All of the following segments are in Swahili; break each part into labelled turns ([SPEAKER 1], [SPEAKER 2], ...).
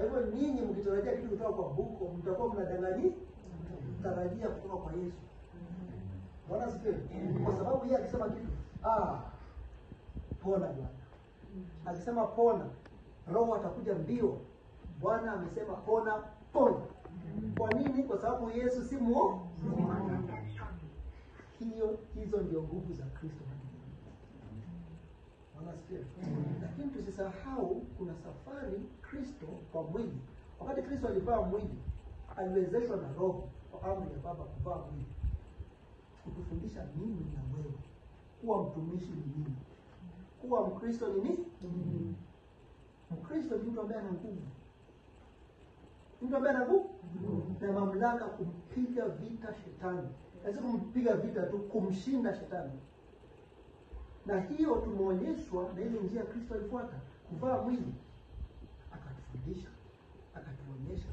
[SPEAKER 1] hivyo ninyi mkitarajia kitu kutoka kwa buko, mtakuwa mnatarajia kutoka kwa Yesu. Bwana asifiwe. Kwa sababu yeye akisema kitu, pona Bwana. Akisema pona, Roho atakuja mbio. Bwana amesema pona, pona. Kwa nini? Kwa sababu Yesu si muongo. Hizo ndio nguvu za Kristo. Bwana asifiwe. Lakini tusisahau kuna safari Kristo kwa mwili. Wakati Kristo alivaa mwili, aliwezeshwa na Roho kwa amri ya Baba kuvaa mwili. Kutufundisha mimi na wewe kuwa mtumishi ni nini? Kuwa Mkristo ni nini? Mkristo ni mtu ambaye ana nguvu. Mtu ambaye ana nguvu na mamlaka kumpiga vita shetani. Sio kumpiga vita tu, kumshinda shetani. Na hiyo tumeonyeshwa na ile njia Kristo alifuata, kuvaa mwili. Akatufundisha, akatuonyesha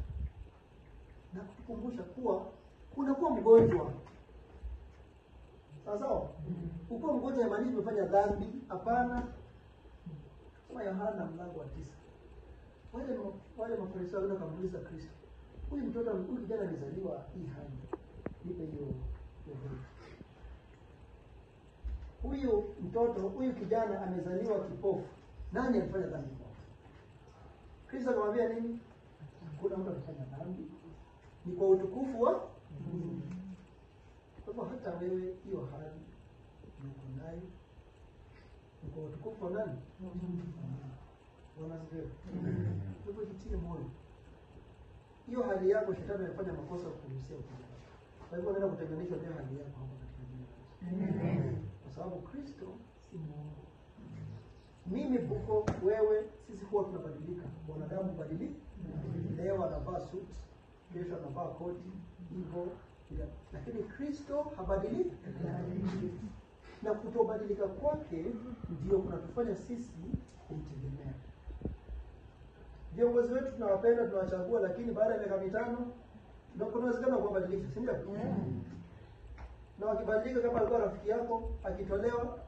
[SPEAKER 1] na kutukumbusha kuwa kuna kuwa mgonjwa. Sawa? Uko mgonjwa haimaanishi umefanya dhambi, hapana. Kama Yohana mlango wa 9. Wale mafarisayo wakamuuliza Kristo, huyu kijana alizaliwa hii hali. Nipe hiyo. Huyu kijana amezaliwa kipofu. Nani alifanya dhambi? Kristo akamwambia nini? Kuna mtu alifanya dhambi. Ni kwa utukufu wa Mungu. Kwa hata wewe hiyo hali uko nayo, ni kwa utukufu wa nani? Bwana asifiwe. Wewe jitie moyo. Hiyo hali yako shetani anafanya makosa kukuruhusia ukija. Kwa hivyo unaenda kutenganishwa na hali yako hapo katika jina. Kwa sababu Kristo si Mungu. Mimi buko, wewe, sisi huwa tunabadilika. Wanadamu badilika. Leo anavaa suit, kesho anavaa koti, hivyo. Lakini Kristo habadiliki. Na kutobadilika kwake ndio kunatufanya sisi kumtegemea. Viongozi wetu tunawapenda, tunawachagua, lakini baada ya miaka 5 ndio kunawezekana kubadilika, si ndio? Na wakibadilika, kama alikuwa rafiki yako, akitolewa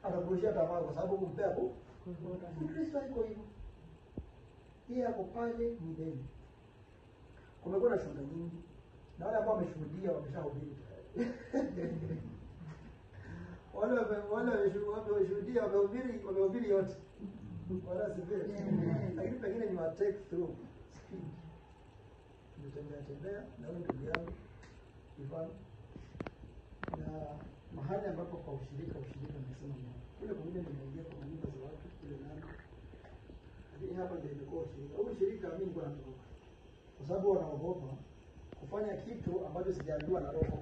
[SPEAKER 1] atakurushia tamaa kwa sababu kumpea hapo. Kristo iko hivyo. Yeye ako pale milele. Kumekuwa na shuhuda nyingi. Na wale ambao wameshuhudia wameshahubiri. Wale wameshuhudia wamehubiri yote. Wala sivyo. Lakini pengine ni wa take through speed. Tembea na wewe ndugu yangu Ivan, na mahali ambapo kwa ushirika nasema kule kwingine nimeingia kwa nyumba za watu kule nani, lakini hapa ndio ilikuwa ushirika. Huyu ushirika mimi nilikuwa natoroka kwa sababu wanaogopa kufanya kitu ambacho sijaambiwa na Roho.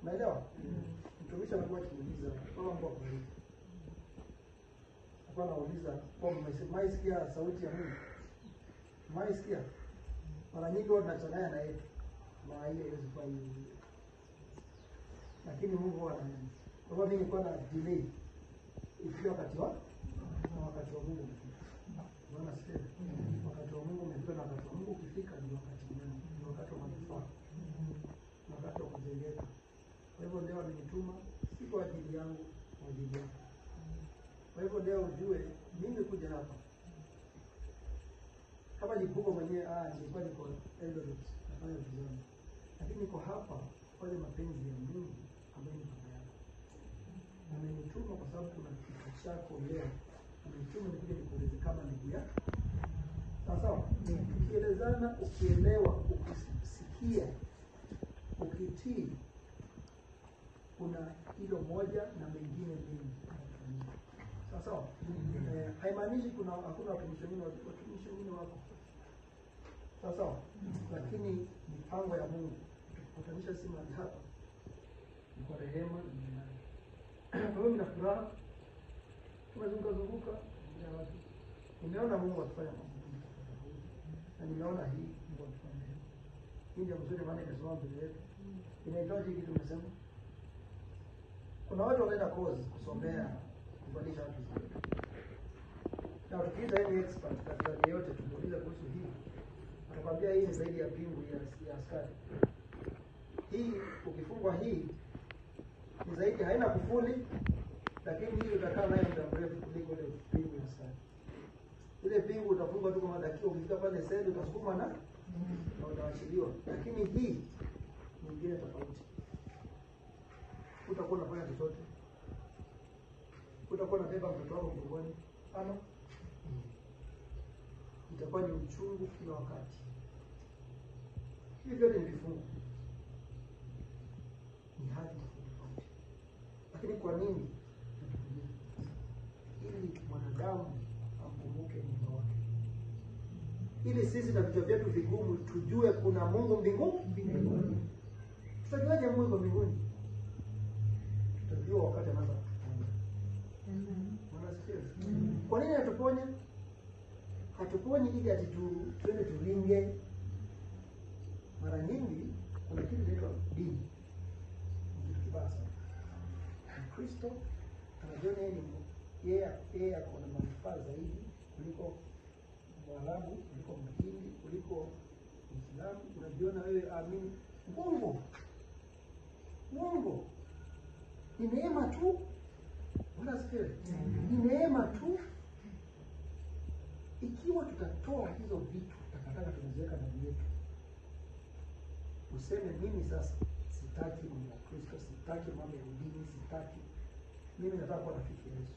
[SPEAKER 1] Unaelewa? Mtumishi alikuwa akiuliza kama Mungu akubariki. Alikuwa anauliza kwa mmaisikia sauti ya Mungu. Mmaisikia? Mara nyingi wao tunachanganya na yetu. Na ile hizo kwa hiyo. Lakini Mungu ananiambia. Kwa hivyo mimi nilikuwa na delay. Ifika wakati wa Mungu umefika. Unaona sasa? Wakati wa Mungu umefika, na wakati wa Mungu ukifika ndio wakati mwema. Ndio wakati wa manufaa. Na wakati wa kujengeka. Kwa hivyo leo amenituma si kwa ajili yangu, kwa ajili yako. Kwa hivyo leo ujue mimi kuja hapa. Kama nilipokuwa mwenyewe nilikuwa niko Eldoret nafanya vizuri. Lakini niko hapa kwa mapenzi ya Mungu ambaye ni Baba yangu. Amenituma kwa sababu kuna kitu chako leo. Amenituma nikuje nikueleze kama ndugu yako. Sawa? Ukielezana, ukielewa, ukisikia, ukitii, kuna hilo moja na mengine mengi. Sawa? Haimaanishi hakuna watumishi wengine wako. Sawa? Lakini mipango ya Mungu tukutanisha sisi mahali hapa ni kwa rehema na neema. Kwa hiyo nina furaha tunazunguka na watu. Nimeona Mungu akifanya mambo mengi tofauti. Na nimeona hii Mungu akifanya. Hii ndio mzuri maana inasoma mbele yetu. Inahitaji kitu tunasema. Kuna watu wanaenda course kusomea kufundisha watu zaidi. Na tukiita hivi expert katika yote tumuuliza kuhusu hii. Atakwambia hii ni zaidi ya pingu ya askari. Hii ukifungwa hii ni zaidi, haina kufuli, lakini hii utakaa nayo muda mrefu kuliko ile pingu ya askari. Ile pingu utafunga tu kama dakika, ukifika pale sasa utasukuma na utaachiliwa. Lakini hii nyingine tofauti. Utakuwa unafanya chochote. Utakuwa unabeba mtoto wako mgongoni. Ama itakuwa ni uchungu kila wakati. Hivi vyote ni vifungu. Ni hadi tofauti. Lakini kwa nini? Ili mwanadamu akumbuke Mungu wake. Ili sisi na vichwa vyetu vigumu tujue kuna Mungu mbinguni. Tutajuaje Mungu yuko mbinguni? Tutajua wakati anaanza kutuponya. Kwa nini atuponya? Hatuponyi ili ati tuende tulinge. Mara nyingi kuna kitu kinaitwa dini. Ni kitu kibaya sana. Kristo anajiona yeye ako na manufaa zaidi kuliko Mwarabu, kuliko Mhindi, kuliko Muislamu. Unajiona wewe amini. Mungu ni neema tu. Unasikia? Ni neema tu. Ikiwa tutatoa hizo vitu takataka tunaziweka ndani yetu, useme mimi sasa sitaki mambo ya Kristo, sitaki mambo ya dini, sitaki. Mimi nataka kuwa rafiki Yesu.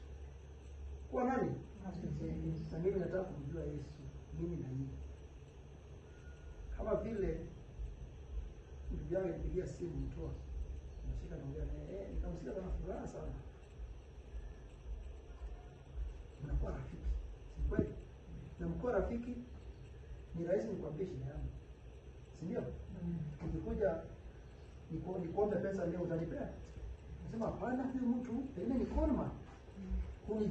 [SPEAKER 1] Kwa nani? Na mimi nataka kumjua Yesu. Mimi na yeye. Kama vile ndugu yangu alipigia simu mtoa. Nashika naongea naye, nikamsikia kama furaha sana. Mnakuwa rafiki. Si kweli? Na mkuwa rafiki ni rahisi nikwambie shida yangu. Si ndio? Ukikuja nikuombe pesa leo utanipea? Nasema hapana, huyu mtu pengine ni konma. Kunijua